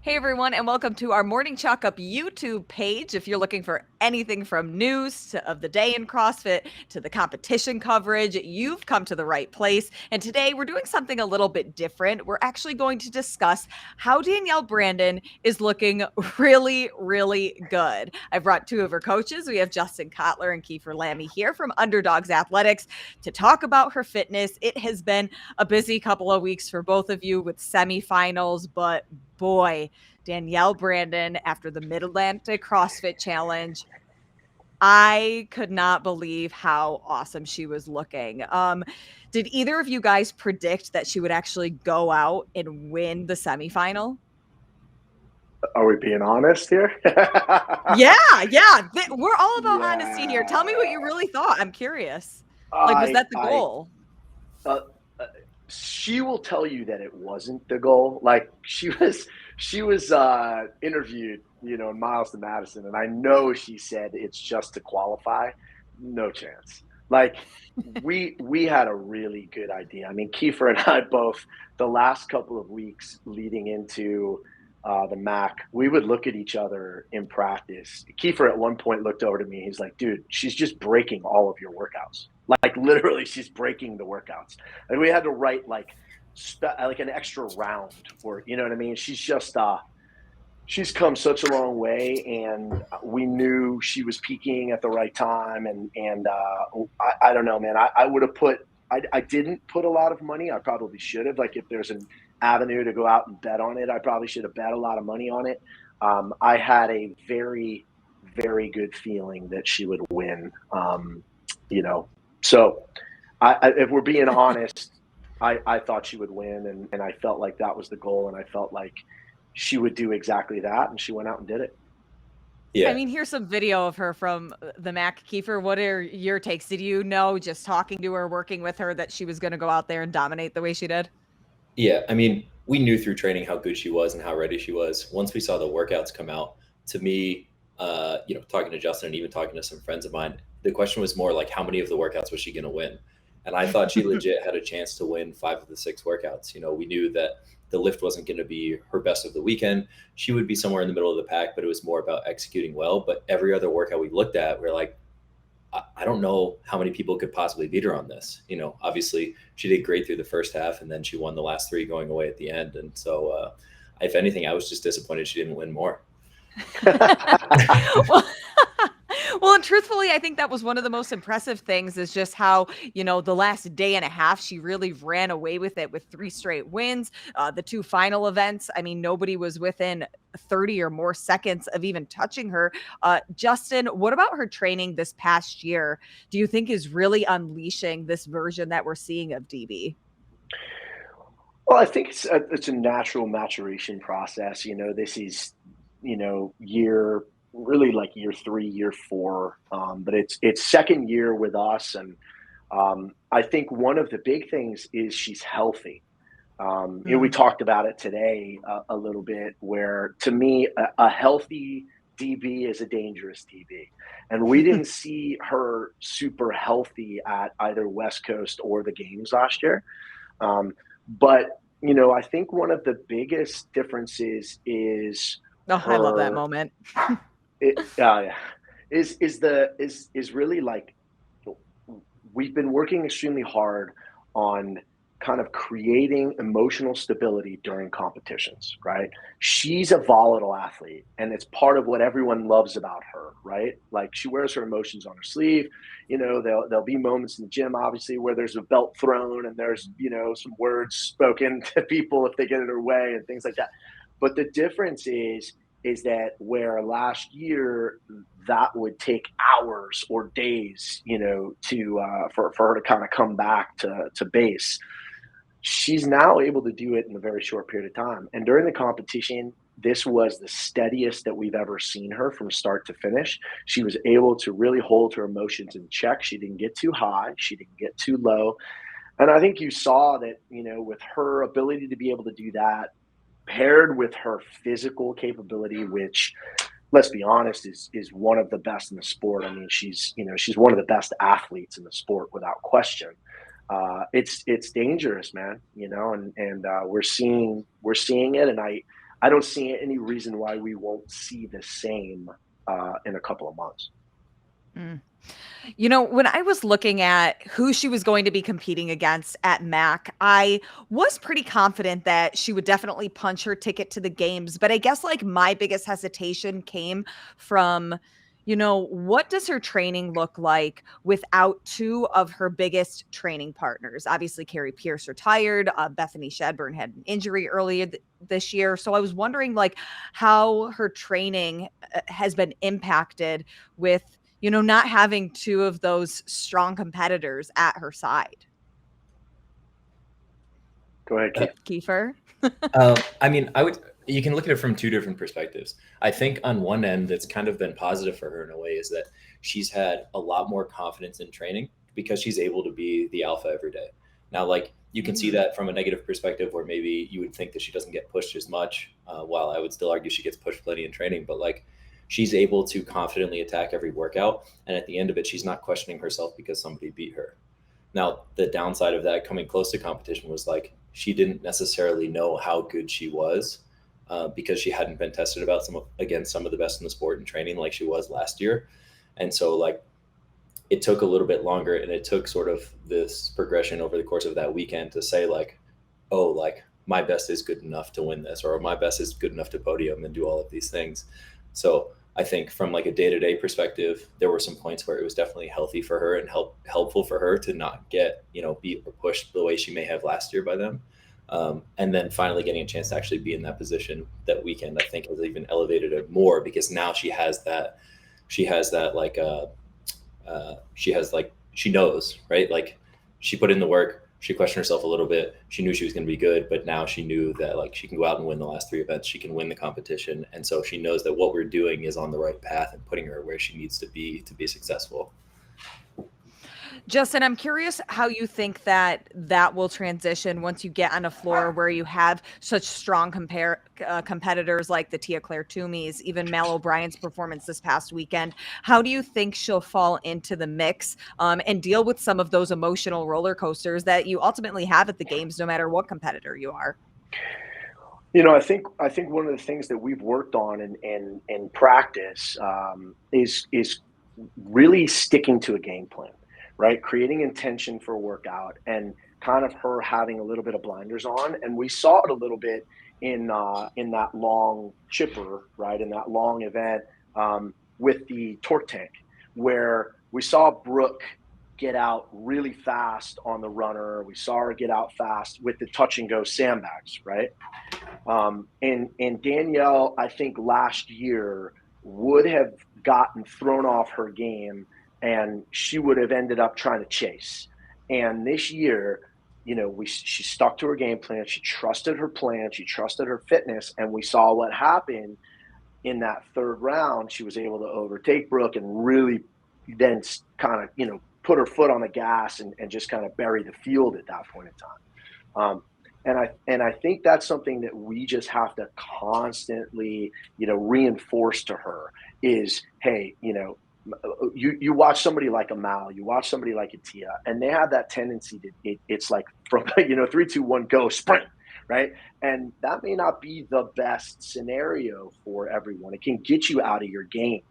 Hey everyone, and welcome to our Morning Chalk Up YouTube page. If you're looking for anything from news of the day in CrossFit to the competition coverage, you've come to the right place. And today we're doing something a little bit different. We're actually going to discuss how Danielle Brandon is looking really, really good. I've brought two of her coaches. We have Justin Cotler and Kiefer Lammi here from Underdogs Athletics to talk about her fitness. It has been a busy couple of weeks for both of you with semifinals, but boy, Danielle Brandon after the Mid-Atlantic CrossFit Challenge. I could not believe how awesome she was looking. Did either of you guys predict that she would actually go out and win the semifinal? Are we being honest here? Yeah, yeah. We're all about honesty here. Tell me what Yeah. you really thought. I'm curious. Like, was I that the I goal? uh, uh, she will tell you that it wasn't the goal. Like she was interviewed, in Miles to Madison, and I know she said it's just to qualify. No chance. Like we had a really good idea. I mean, Kiefer and I both the last couple of weeks leading into the MACC, we would look at each other in practice. Kiefer at one point looked over to me. He's like, "Dude, she's just breaking all of your workouts. Like literally, she's breaking the workouts." And we had to write like an extra round, or you know what I mean. She's come such a long way, and we knew she was peaking at the right time. I don't know, man. I would have put. I didn't put a lot of money. I probably should have. Like if there's an avenue to go out and bet on it, I probably should have bet a lot of money on it. I had a very, very good feeling that she would win. You know, so if we're being honest, I thought she would win, and I felt like that was the goal, and I felt like she would do exactly that, and she went out and did it. I Yeah, mean, here's some video of her from the MACC. Kiefer, what are your takes? Did you know just talking to her, working with her, that she was going to go out there and dominate the way she did? yeah. I mean, we knew through training how good she was and how ready she was. Once we saw the workouts come out, to me, talking to Justin and even talking to some friends of mine, the question was more like, how many of the workouts was she going to win? And I thought she legit had a chance to win 5 of the 6 workouts. We knew that the lift wasn't going to be her best of the weekend. She would be somewhere in the middle of the pack, but it was more about executing well. But every other workout we looked at, we're like, I don't know how many people could possibly beat her on this. Obviously she did great through the first half, and then she won the last 3 going away at the end. And so, if anything, I was just disappointed she didn't win more. well, well, and truthfully, I think that was one of the most impressive things is just how, the last day and a half, she really ran away with it with 3 straight wins. The 2 final events, I mean, nobody was within 30 or more seconds of even touching her. Justin, what about her training this past year do you think is really unleashing this version that we're seeing of DB? Well, I think it's a natural maturation process. This is year really like year 3, year 4, but it's second year with us, and I think one of the big things is she's healthy. We Mm. talked about it today a little bit, where to me, a healthy DB is a dangerous DB. And we didn't see her super healthy at either West Coast or the games last year. But, I think one of the biggest differences is Oh, I love that her, moment. it, is really like we've been working extremely hard on kind of creating emotional stability during competitions, right? She's a volatile athlete, and it's part of what everyone loves about her, right? Like she wears her emotions on her sleeve. There'll be moments in the gym, obviously, where there's a belt thrown and there's, some words spoken to people if they get in her way and things like that. But the difference is that where last year that would take hours or days, to for her to kind of come back to base, she's now able to do it in a very short period of time. And during the competition, this was the steadiest that we've ever seen her from start to finish. She was able to really hold her emotions in check. She didn't get too high, she didn't get too low. And I think you saw that, with her ability to be able to do that, paired with her physical capability, which, let's be honest, is one of the best in the sport. I mean, she's one of the best athletes in the sport without question. It's dangerous, man. And we're seeing it, and I don't see any reason why we won't see the same in a couple of months. Mm. You know, when I was looking at who she was going to be competing against at MACC, I was pretty confident that she would definitely punch her ticket to the games. But I guess like my biggest hesitation came from, you know, what does her training look like without two of her biggest training partners? Obviously, Carrie Pierce retired. Bethany Shadburn had an injury earlier this year. So I was wondering like how her training has been impacted with, you know, not having two of those strong competitors at her side. Go ahead, Keith. Kiefer? I mean, you can look at it from two different perspectives. I think on one end, that's kind of been positive for her in a way is that she's had a lot more confidence in training because she's able to be the alpha every day. Now, like you can see that from a negative perspective where maybe you would think that she doesn't get pushed as much, while I would still argue she gets pushed plenty in training, but like she's able to confidently attack every workout. And at the end of it, she's not questioning herself because somebody beat her. Now, the downside of that coming close to competition was like she didn't necessarily know how good she was because she hadn't been tested against some of the best in the sport in training like she was last year. And so like it took a little bit longer, and it took sort of this progression over the course of that weekend to say like, oh, like my best is good enough to win this, or my best is good enough to podium and do all of these things. So I think from like a day-to-day perspective, there were some points where it was definitely healthy for her and helpful for her to not get, you know, beat or pushed the way she may have last year by them. And then finally getting a chance to actually be in that position that weekend, I think has even elevated it more because now she has that like, she knows, right? Like she put in the work, she questioned herself a little bit. She knew she was going to be good, but now she knew that like she can go out and win the last 3 events. She can win the competition. And so she knows that what we're doing is on the right path and putting her where she needs to be successful. Justin, I'm curious how you think that will transition once you get on a floor where you have such strong competitors like the Tia Claire Toomeys, even Mal O'Brien's performance this past weekend. How do you think she'll fall into the mix and deal with some of those emotional roller coasters that you ultimately have at the games, no matter what competitor you are? You know, I think one of the things that we've worked on in practice is really sticking to a game plan. Right, creating intention for a workout and kind of her having a little bit of blinders on, and we saw it a little bit in that long chipper, right, in that long event with the torque tank, where we saw Brooke get out really fast on the runner. We saw her get out fast with the touch and go sandbags, right? And Danielle, I think last year would have gotten thrown off her game, and she would have ended up trying to chase. And this year, you know, she stuck to her game plan. She trusted her plan. She trusted her fitness. And we saw what happened in that third round. She was able to overtake Brooke and really then kind of, you know, put her foot on the gas and just kind of bury the field at that point in time. And I think that's something that we just have to constantly, you know, reinforce to her is, hey, you know, you watch somebody like a Mal, you watch somebody like a Tia, and they have that tendency to it's like from, you know, 3, 2, 1, go sprint, right? And that may not be the best scenario for everyone. It can get you out of your game.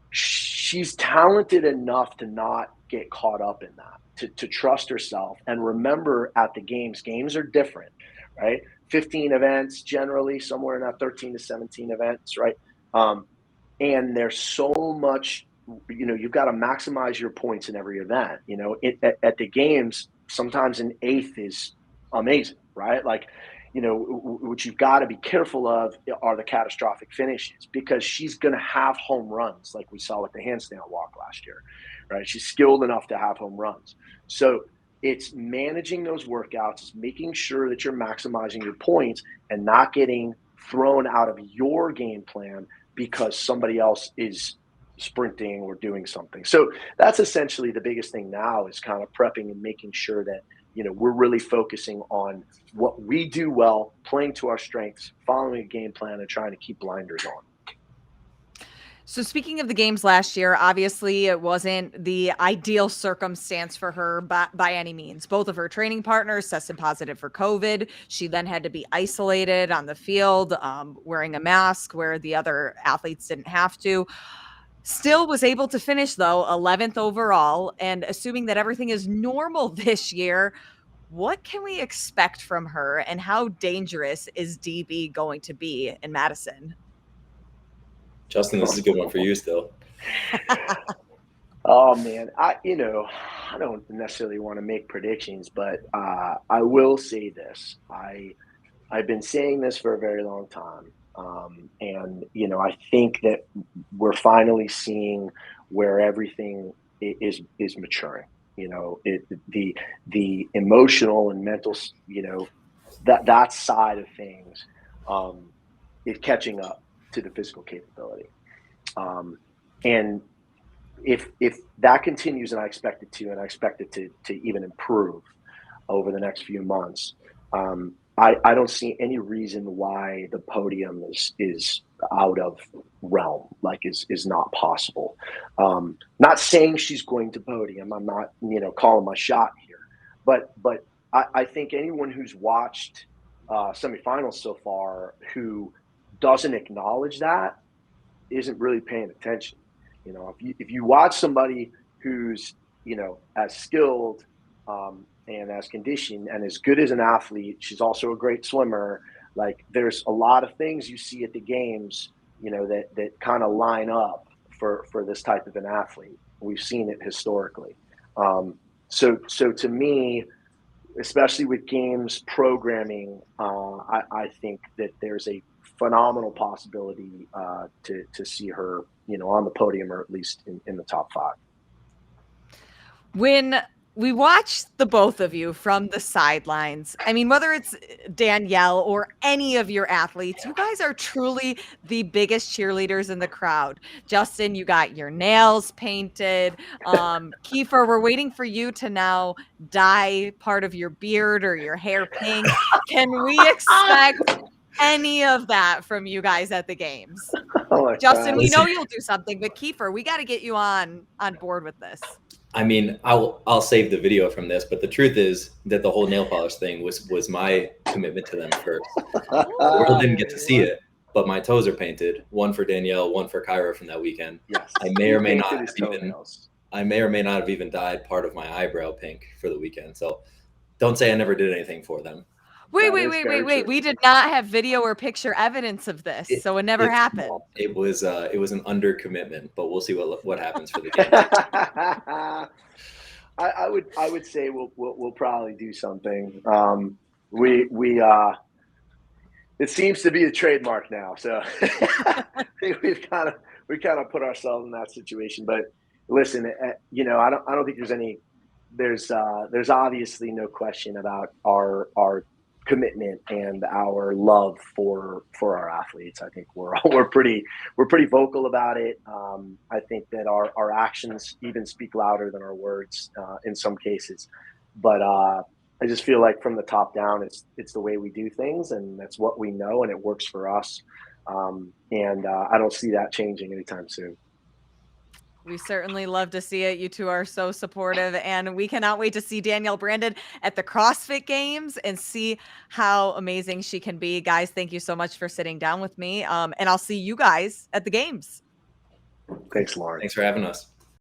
She's talented enough to not get caught up in that, to trust herself and remember at the games are different, right? 15 events generally, somewhere in that 13 to 17 events, right? And there's so much, you know, you've got to maximize your points in every event. You know, at the games, sometimes an eighth is amazing, right? Like, you know, what you've got to be careful of are the catastrophic finishes, because she's going to have home runs like we saw with the handstand walk last year, right? She's skilled enough to have home runs. So it's managing those workouts, it's making sure that you're maximizing your points and not getting thrown out of your game plan because somebody else is sprinting or doing something. So that's essentially the biggest thing now, is kind of prepping and making sure that, you know, we're really focusing on what we do well, playing to our strengths, following a game plan, and trying to keep blinders on. So speaking of the games last year, obviously it wasn't the ideal circumstance for her by any means. Both of her training partners tested positive for COVID. She then had to be isolated on the field, wearing a mask where the other athletes didn't have to. Still was able to finish, though, 11th overall. And assuming that everything is normal this year, what can we expect from her, and how dangerous is DB going to be in Madison? Justin, this is a good one for you still. Oh man, I don't necessarily want to make predictions, but I will say this. I've been saying this for a very long time, and I think that we're finally seeing where everything is maturing. The emotional and mental, that side of things is catching up to the physical capability. And if that continues, and I expect it to, and I expect it to even improve over the next few months, I don't see any reason why the podium is out of realm, like is not possible. Not saying she's going to podium. I'm not, calling my shot here, but I think anyone who's watched semifinals so far who doesn't acknowledge that isn't really paying attention. If you watch somebody who's as skilled and as conditioned and as good as an athlete, she's also a great swimmer. Like, there's a lot of things you see at the games, that kind of line up for this type of an athlete. We've seen it historically. So to me, especially with games programming, I think that there's a phenomenal possibility to see her, on the podium, or at least in the top 5. When we watch the both of you from the sidelines, I mean, whether it's Danielle or any of your athletes, you guys are truly the biggest cheerleaders in the crowd. Justin, you got your nails painted. Kiefer, we're waiting for you to now dye part of your beard or your hair pink. Can we expect any of that from you guys at the games? Oh, Justin, we know you'll do something, but Kiefer, we got to get you on board with this. I mean, I'll save the video from this, but the truth is that the whole nail polish thing was my commitment to them first. The world didn't get to see it, but my toes are painted. One for Danielle, one for Kyra from that weekend. Yes. I may or may not have even dyed part of my eyebrow pink for the weekend. So don't say I never did anything for them. Wait. We did not have video or picture evidence of this, so it never happened. It was an under commitment, but we'll see what happens for the game. I would say we'll probably do something. It seems to be the trademark now, so we kind of put ourselves in that situation. But listen, I don't think there's obviously no question about our commitment and our love for our athletes. I think we're pretty vocal about it. I think that our actions even speak louder than our words in some cases. But I just feel like from the top down, it's the way we do things, and that's what we know, and it works for us. And I don't see that changing anytime soon. We certainly love to see it. You two are so supportive, and we cannot wait to see Danielle Brandon at the CrossFit Games and see how amazing she can be. Guys, thank you so much for sitting down with me, and I'll see you guys at the games. Thanks, Lauren. Thanks for having us.